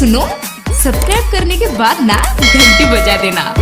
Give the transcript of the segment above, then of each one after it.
सुनो, सब्सक्राइब करने के बाद ना घंटी बजा देना।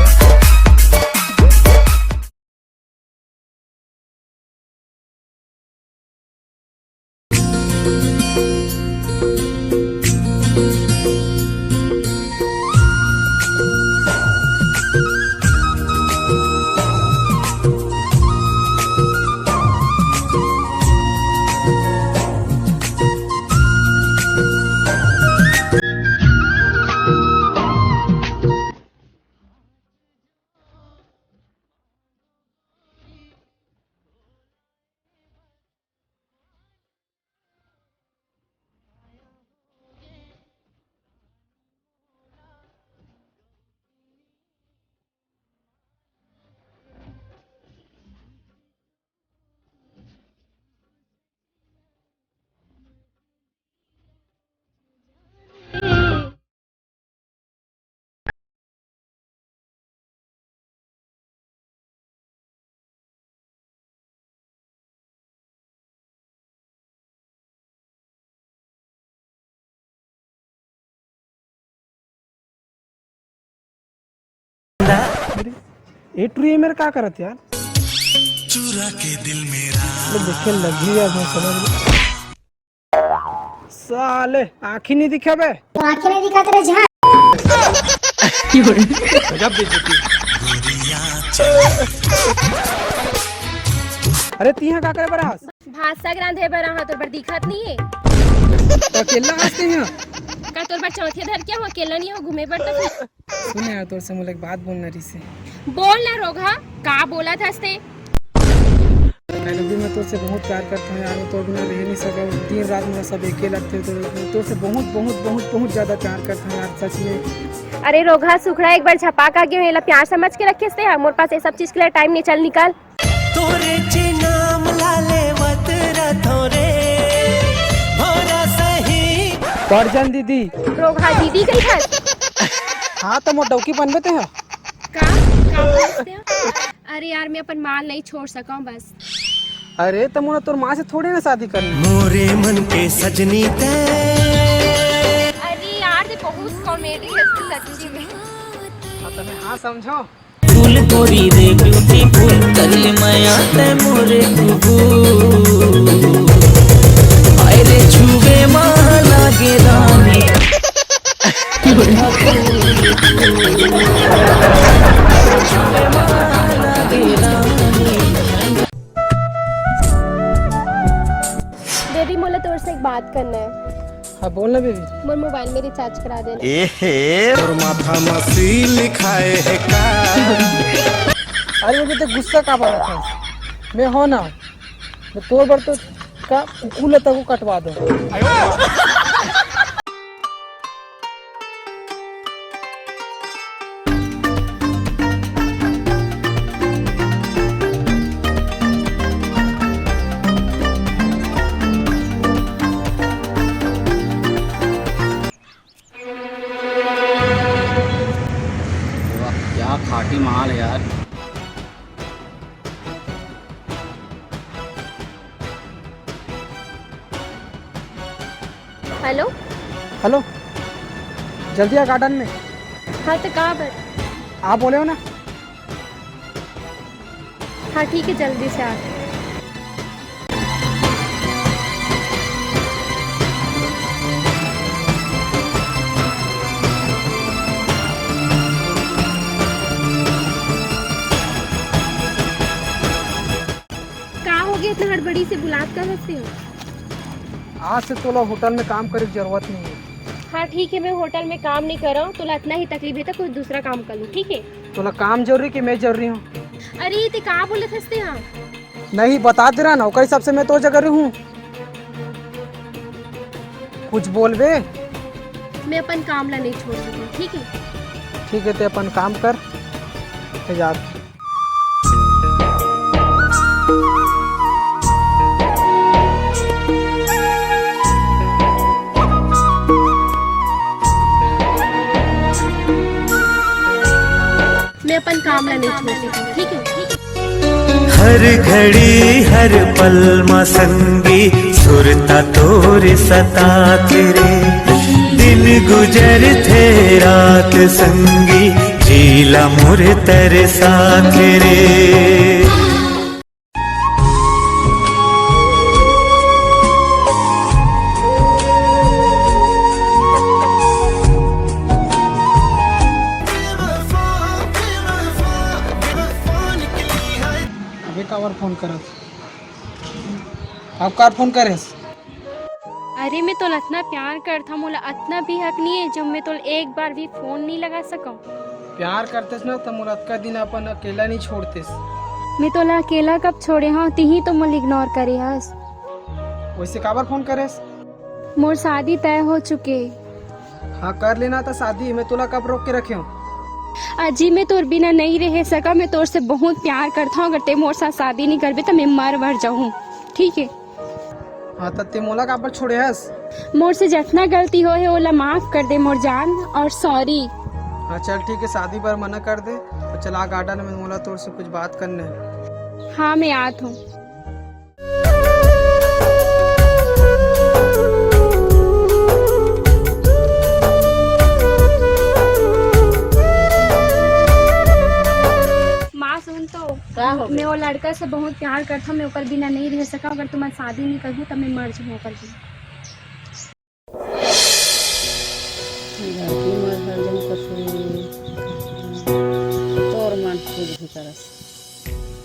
ये ट्री मेरे क्या करत यार, चुरा के दिल मेरा देखे लगी यार, मैं समझ साले आँखी नहीं दिखा बे, तो आंखें नहीं दिखा तेरे जहाँ। गजब बेइज्जती। अरे ती यहाँ क्या करे बरास? भाषा ग्रांधे बरा तोर पर दिखत नहीं है। तो अकेला हंसते हैं का तोर पर चौथे धर क्या हो, अकेला नहीं हो घूमे पर तो सुने यार, तोर से मुझे एक बात बोलना रही से। बोल ना रोगा, का बोला था हंसते। पहले भी मैं तो से बहुत प्यार करता हूँ यार, मैं तो बिना रह नहीं सका, दिन रात मेरा सब एक ही लगते हैं, तो से बहुत बहुत बहुत बहुत ज्यादा प्यार करता हूँ यार, सच में। अरे रोगा सुखड़ा एक बार झपा का के मेला प्यार समझ के रखे से, मोर पास ये सब चीज के लिए टाइम नहीं, चल निकाल। तोरे चे नाम लाले वत रथोरे भोरा सही परजन दीदी। रोगा दीदी कही था। हाँ तो मोर डौकी बनबे हैं। का बोलते हो? अरे यार मैं अपन माल नहीं छोड़ सका हूँ बस। अरे तो मोर तोर माँ से थोड़ी ना शादी करनी। मोरे मन के सजनी ते। अरे यार ये बहुत कॉमेडी है सच्ची में। हाँ तो मैं हाँ समझो। फूल गोरी रे ब्यूटीफुल करिए माया ते मोरे कुबू आए रे छुबे मां लागे रानी बेबी मोला तोर से एक बात करना है। हाँ बोलना बेबी। मोर मोबाइल में रिचार्ज करा देना। और माथा मसी लिखाए है का। अरे मुझे तो गुस्सा का बना था, मैं हो ना मैं तोड़ बर तो का कूल तक को कटवा दो। क्या खाटी माल है यार। हेलो हेलो, जल्दी आ गार्डन में। हाँ तो कहाँ पर? आप बोले हो ना। हाँ ठीक है जल्दी से आ। इतना हड़बड़ी से बुलात कर सकते हो? आज से तो होटल में काम करे की जरूरत नहीं है। हाँ ठीक है, मैं होटल में काम नहीं कर रहा हूँ, तो इतना ही तकलीफ है तो कुछ दूसरा काम कर लूँ, ठीक है? तो काम जरूरी कि मैं जरूरी हूँ? अरे ते कहाँ बोले थे हाँ? नहीं बता दे रहा नौकरी सबसे मैं तो जगह हूँ, कुछ बोल बे। मैं अपन काम ला नहीं छोड़ सकती, ठीक है? ठीक है, तो अपन काम कर जा। मैं अपन काम ला नहीं छोड़ सकती, ठीक है? हर घड़ी हर पल मा संगी सुरता तोर सता तेरे दिन गुजर थे रात संगी झीला मोर तेरे साथ रे। अभी कावर फोन करस आप कार फोन करेस। अरे मैं तो इतना प्यार करता मोला इतना भी हक नहीं है जब मैं तो एक बार भी फोन नहीं लगा सकूं। प्यार करतेस ना तो मुराद का दिन अपन अकेला नहीं छोड़तेस। मैं तो अकेला कब छोड़े हाँ ही तो मुझे इग्नोर करे हस। वैसे काबर फोन करेस। मोर शादी तय हो चुके। हाँ कर लेना था शादी मैं तुला कब रोक के रखे हूँ। अजी मैं तोर बिना नहीं रह सका मैं तोर से बहुत प्यार करता हूँ अगर ते मोर साथ शादी नहीं करबे तो मैं मर जाऊँ ठीक है। हाँ तो ते मोला काबर छोड़े हस। मोर से जितना गलती हो है ओला माफ कर दे मोर जान और सॉरी। हाँ चल ठीक है शादी पर मना कर दे तो चला गार्डन में मोला तोर से कुछ बात करने है। हाँ मैं आत हूँ। मैं वो लड़का से बहुत प्यार करता हूँ मैं ऊपर बिना नहीं रह सका अगर तुम्हारी शादी नहीं करूँ तो मैं मर जाऊँ ऊपर भी।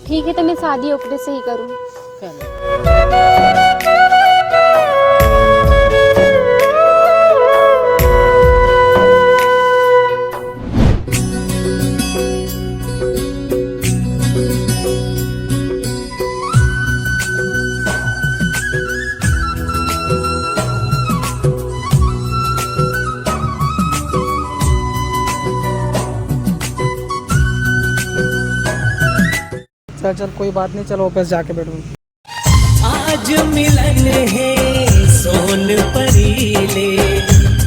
ठीक है तो मैं शादी ओकरे से ही करूँ। चल चल कोई बात नहीं चलो वापस जाके बैठूँ। आज मिलन है सोन परीले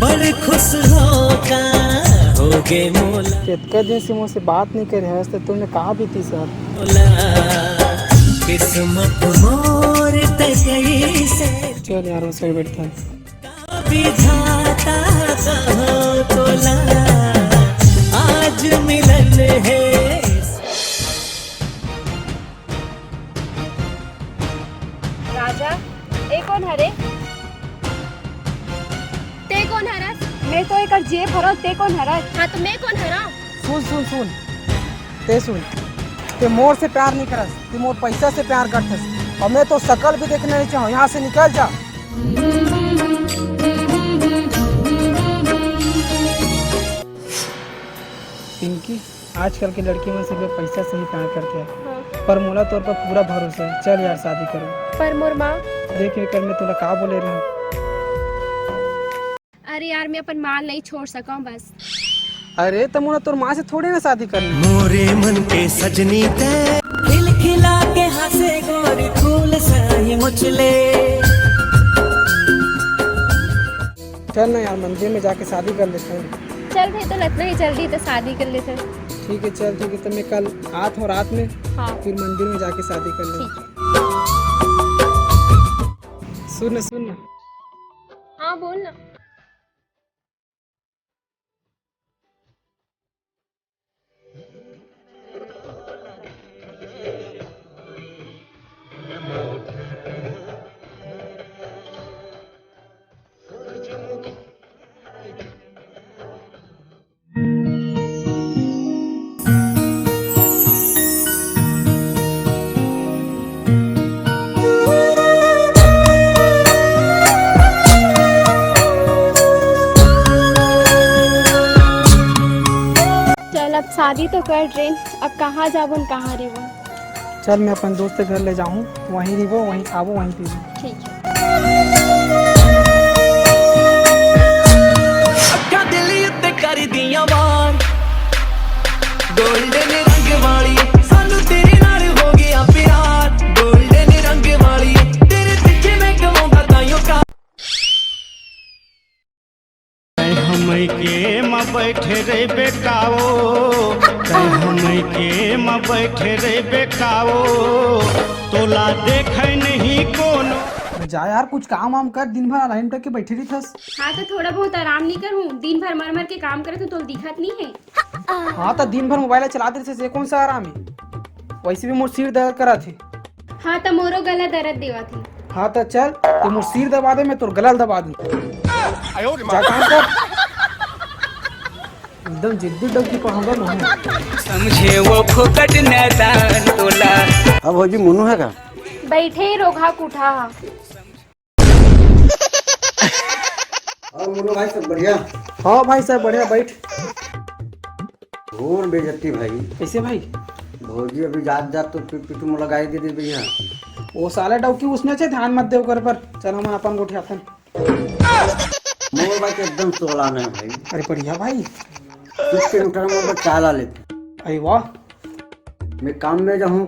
बड़ खुश होका होगे मोला कितने दिन से मुझसे बात नहीं कर रहे तो तुमने कहा भी थी सर। किस्मत मोर तकई से चल यार वो सही बैठता है। विधाता कहो तोला आज मिलन है। राजा ए कौन हरे ते कौन हरस। मैं तो एक जेब हरा ते कौन हरा। हाँ तो मैं कौन हरा। सुन सुन सुन ते सुन ते मोर से प्यार नहीं करस ते मोर पैसा से प्यार करतस और मैं तो शकल भी देखना नहीं चाहूँ। यहाँ से निकल जा। पिंकी आजकल की लड़की में सिर्फ पैसा से ही प्यार करते हैं। हाँ। पर मोला तौर पर पूरा भरोसा है। चल यार शादी करो। पर मोर माँ देख कर मैं तुला का बोले रही हूँ। अरे यार मैं अपन माल नहीं छोड़ सका हूँ बस। अरे तो मोला तोर माँ से थोड़ी ना शादी करनी। मोरे मन के सजनी ते खिल खिला के हंसे गोरी फूल सही मुचले। चल ना यार मंदिर में जाके शादी कर लेते हैं। चल भाई तो इतना ही जल्दी तो शादी कर लेते हैं। ठीक है चल ठीक है तो मैं कल आत हूँ रात में। हाँ। फिर मंदिर में जाके शादी कर लेते। सुन सुन। हाँ बोल ना। शादी तो कर ट्रेन अब कहाँ जाबो कहाँ रेबो। चल मैं अपन दोस्त के घर ले जाऊँ वहीं रिबो वहीं खाबो वहीं पीबो। ठीक है। अखा दिल उत्ते कर दिया वार गोल्डन रंग वाली सानू तेरे नाल हो गया प्यार गोल्डन रंग वाली तेरे पीछे मैं कमाऊंगा ताइयों का। हम के म बैठे रे बेकाओ हम के म बैठे रे बेकाओ तोला देखे नहीं कोनो। जा यार, कुछ काम वाम कर, दिन भर लाइन तक के बैठी रही थस। हाँ तो थोड़ा बहुत आराम नहीं करूँ, दिन भर मर मर के काम करे तो दिखत नहीं है। हाँ तो दिन भर मोबाइल चलाते थे, कौन सा आराम है? वैसे भी मोर सिर दर्द करा थी। हाँ तो मोरो गला दर्द देवा थी। हाँ तो चल, तो मोर सिर दबा दे, मैं तोर गला दबा दूं। जा काम कर, एकदम जिद्दी डग की कहूँगा मुँह समझे वो फुकट नैदान तोला। अब हो जी मुन्नू है का? बैठे रोघा कुठा। और मुन्नू भाई सब बढ़िया? हाँ भाई साहब बढ़िया, बैठ। और बेइज्जती भाई। कैसे भाई? भौजी अभी जात तो पिटू में लगाई दे दी भैया। वो साला डौकी उसने से ध्यान मत देव कर पर। चल हम अपन गोठी अपन। मोर भाई के एकदम सोला नहीं भाई। अरे बढ़िया भाई, किसके उठा में चाला लेते। अरे वाह, मैं काम में जाऊँ,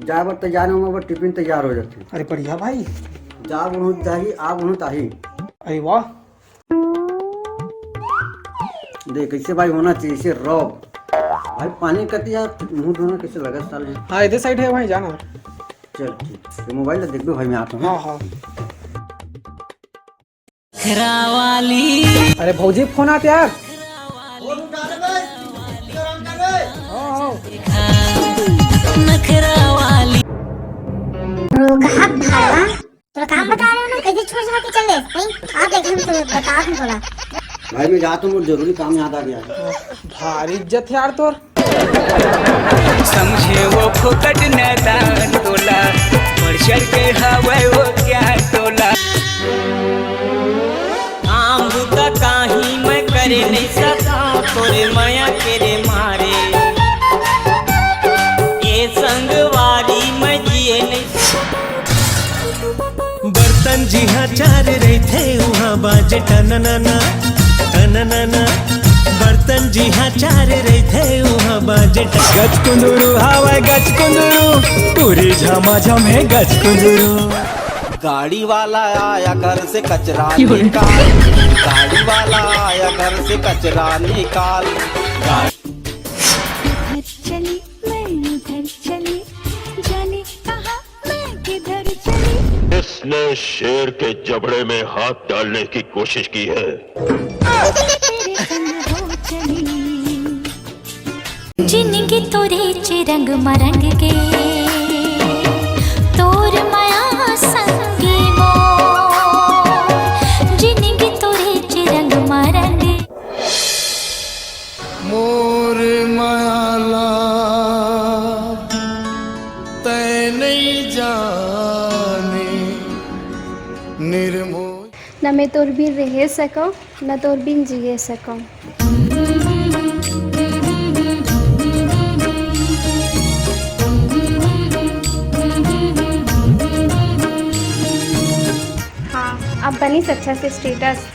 जा बर तैयार हूँ, बर टिफिन तैयार हो जाती। अरे बढ़िया भाई, जा बनू जाही, आ बनू ताही। अरे वाह, देख कैसे भाई होना चाहिए, इसे रॉब भाई। पानी कती यार, मुंह धोना कैसे लगा साले। हाँ इधर साइड है भाई, जाना। चल ठीक, ये मोबाइल देख दो भाई, मैं आता हूँ। हाँ हाँ। अरे भौजी फोन आते यार। तो काम बता रहे हो ना, कैसे छोड़ छाड़ के चले नहीं? आप देख, हम तो बता दूं थोड़ा। भाई मैं जाता हूँ, जरूरी काम याद आ गया। भारी इज्जत है यार तोर। समझे वो फुकट नैदान तोला, बढ़ चढ़ के हवे वो क्या तोला। काम बुता काही मैं करे नहीं सका, तोरे माया तेरे मारे ये संगवारी मैं जिए नहीं। बर्तन जिहा चार रहे थे वहाँ बाजे टननना टननना। बर्तन जिहा चार रहे थे वहाँ बाजे गच कुंदरू हवा गच कुंदरू, पूरी झमाझम है गच कुंदरू। गाड़ी वाला आया घर से कचरा निकाल, गाड़ी वाला आया घर से कचरा निकाल। चली मैं उधर चली, जाने कहाँ मैं किधर चली। इसने शेर के जबड़े में हाथ डालने की कोशिश की है। तेरे संग हो चली, जिंदगी तोरे चे रंग मरंग के, तोर माया संगी मोर, जिंदगी तोरे चे रंग मरंग। मोर मायाला तै नहीं जाने निर्मोह। न मैं तोर बिन रह सकूं, न तोर बिन जिए सकूं। हाँ अब बनी अच्छा से स्टेटस।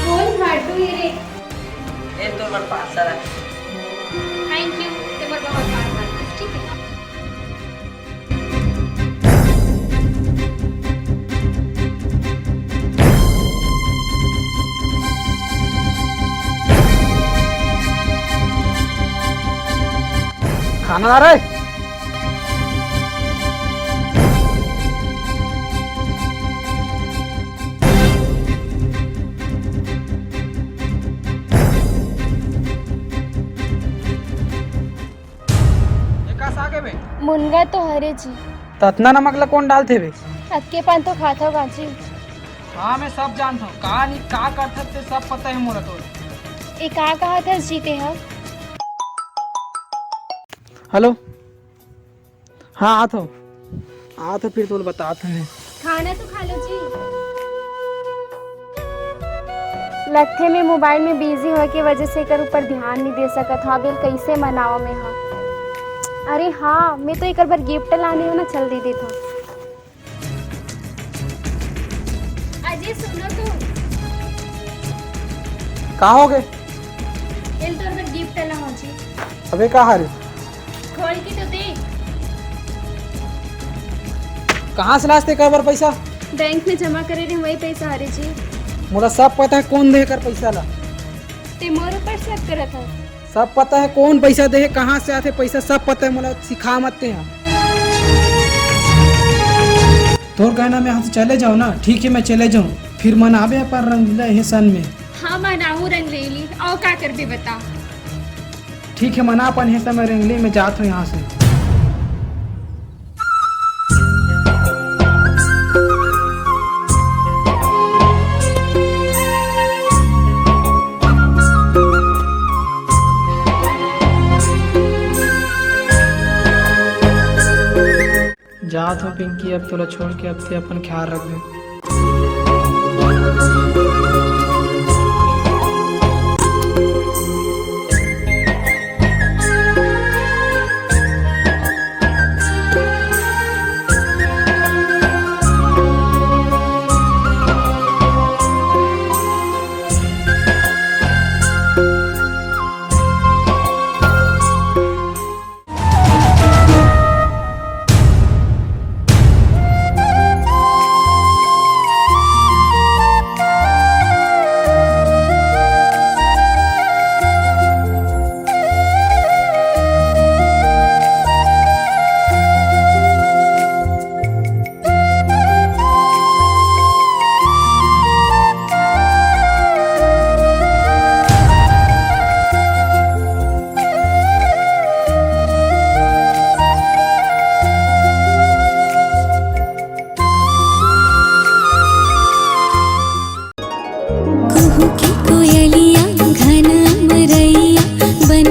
कौन फाटू ये रे? ये तो बड़ पासा है। थैंक यू, ते मोर बहुत बात ठीक है। खाना आ रहा है? मुनगा तो हरे जी, ततना नमक ला कौन डालते बे? अक्के पान तो खाता गाजी। हाँ मैं सब जानता हूँ, कहा नहीं का करते थे सब पता है मोरा तो। ए का कहा था जीते हैं? हेलो, हाँ आ तो फिर तो बताते हैं। खाना तो खा लो जी। लगते में मोबाइल में बिजी होने की वजह से कर ऊपर ध्यान नहीं दे सका था। बिल कैसे मनाओ मैं? हाँ अरे हाँ, मैं तो एक बार गिफ्ट लाने हो ना, चल दे देता। अजय सुनो तो, कहा हो गए? एल तो बार गिफ्ट ला हो जी। अबे कहा रे? खोल के तो देख। कहाँ से लाते कबर पैसा? बैंक में जमा करे रहे वही पैसा हरे जी। मोरा सब पता है कौन देकर पैसा ला। ते मोर ऊपर शक करा था। सब पता है कौन पैसा दे, कहाँ से आते पैसा, सब पता है। मोला सिखा मत यहाँ। तोर कहना मैं यहाँ से चले जाऊँ ना, ठीक है मैं चले जाऊँ, फिर मनावे पर रंगीला है सन में। हाँ मनाऊ रंगलेली, और का कर दे बता। ठीक है मना अपन है समय रंगली में जात हूँ यहाँ से। जात हूँ पिंकी, अब तोला छोड़ के अब से अपन ख्याल रख दे।